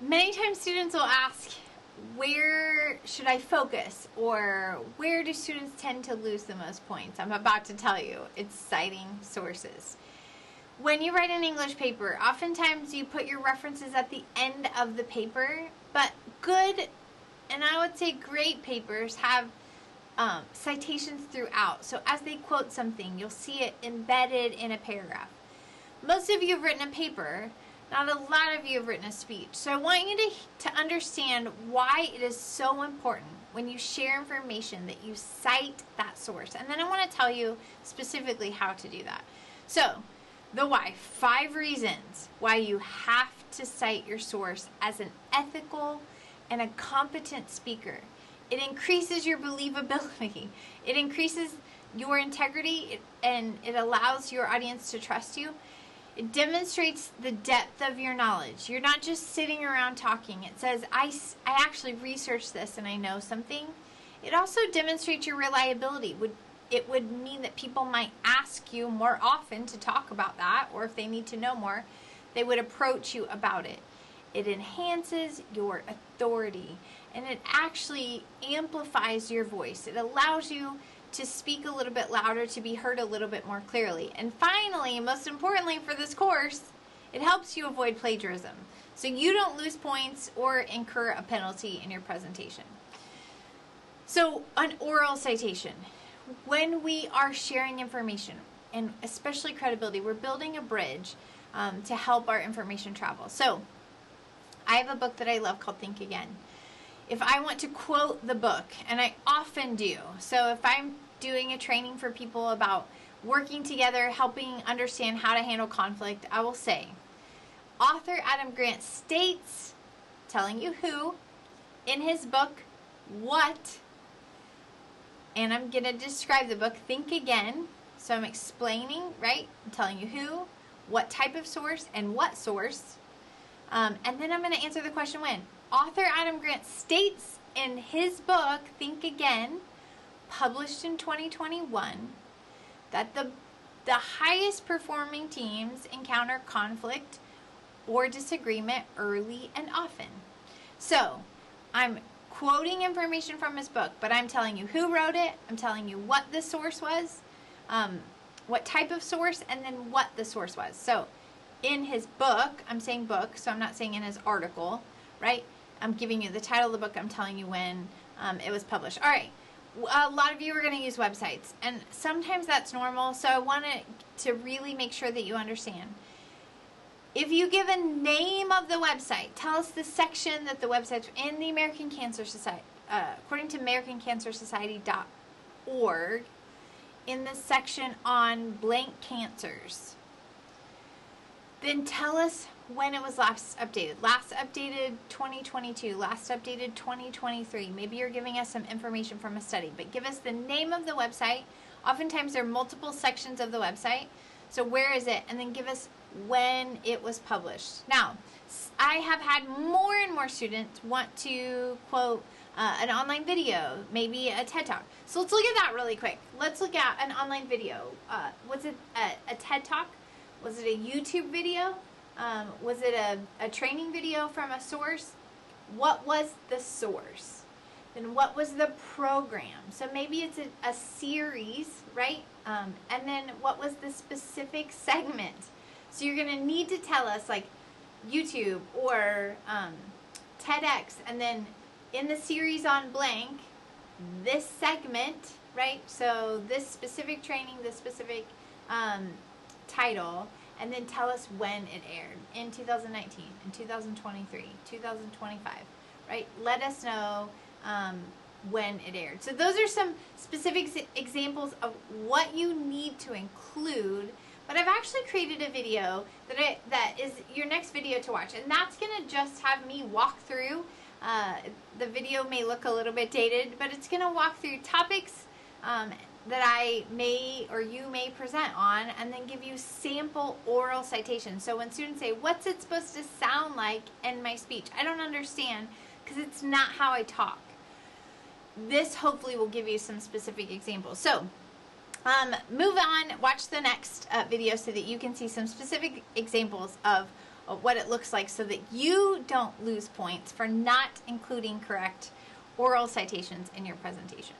Many times students will ask, where should I focus, or where do students tend to lose the most points? I'm about to tell you. It's citing sources. When you write an English paper, oftentimes you put your references at the end of the paper, but good, and I would say great papers have citations throughout. So as they quote something, you'll see it embedded in a paragraph. Most of you have written a paper. Not a lot of you have written a speech. So I want you to understand why it is so important when you share information that you cite that source. And then I want to tell you specifically how to do that. So, the why. 5 reasons why you have to cite your source as an ethical and a competent speaker. It increases your believability. It increases your integrity, and it allows your audience to trust you. It demonstrates the depth of your knowledge. You're not just sitting around talking. It says, I actually researched this and I know something. It also demonstrates your reliability. It would mean that people might ask you more often to talk about that, or if they need to know more, they would approach you about it. It enhances your authority, and it actually amplifies your voice. It allows you to speak a little bit louder, to be heard a little bit more clearly. And finally, most importantly for this course, it helps you avoid plagiarism, so you don't lose points or incur a penalty in your presentation. So an oral citation. When we are sharing information, and especially credibility, we're building a bridge to help our information travel. So I have a book that I love called Think Again. If I want to quote the book, and I often do, so if I'm doing a training for people about working together, helping understand how to handle conflict, I will say, author Adam Grant states, telling you who, in his book, what, and I'm going to describe the book, Think Again. So I'm explaining, right? I'm telling you who, what type of source, and what source. And then I'm going to answer the question when. Author Adam Grant states in his book, Think Again, published in 2021, that the highest performing teams encounter conflict or disagreement early and often. So I'm quoting information from his book, but I'm telling you who wrote it, I'm telling you what the source was, what type of source, and then what the source was. So in his book, I'm saying book, so I'm not saying in his article, right? I'm giving you the title of the book, I'm telling you when it was published. All right, a lot of you are going to use websites, and sometimes that's normal, so I want to really make sure that you understand. If you give a name of the website, tell us the section that the website's in the American Cancer Society, according to AmericanCancerSociety.org, in the section on blank cancers. Then tell us when it was last updated. Last updated 2022, last updated 2023. Maybe you're giving us some information from a study, but give us the name of the website. Oftentimes there are multiple sections of the website. So where is it? And then give us when it was published. Now, I have had more and more students want to quote an online video, maybe a TED Talk. So let's look at that really quick. Let's look at an online video. Was it a TED Talk? Was it a YouTube video? Was it a training video from a source? What was the source? Then what was the program? So maybe it's a series, right? And then what was the specific segment? So you're going to need to tell us like YouTube or TEDx, and then in the series on blank, this segment, right? So this specific training, this specific title, and then tell us when it aired in 2019, in 2023, 2025, right? Let us know when it aired. So those are some specific examples of what you need to include. But I've actually created a video that is your next video to watch, and that's going to just have me walk through. The video may look a little bit dated, but it's going to walk through topics that I may or you may present on, and then give you sample oral citations. So when students say, what's it supposed to sound like in my speech? I don't understand, because it's not how I talk. This hopefully will give you some specific examples. So move on, watch the next video so that you can see some specific examples of what it looks like so that you don't lose points for not including correct oral citations in your presentation.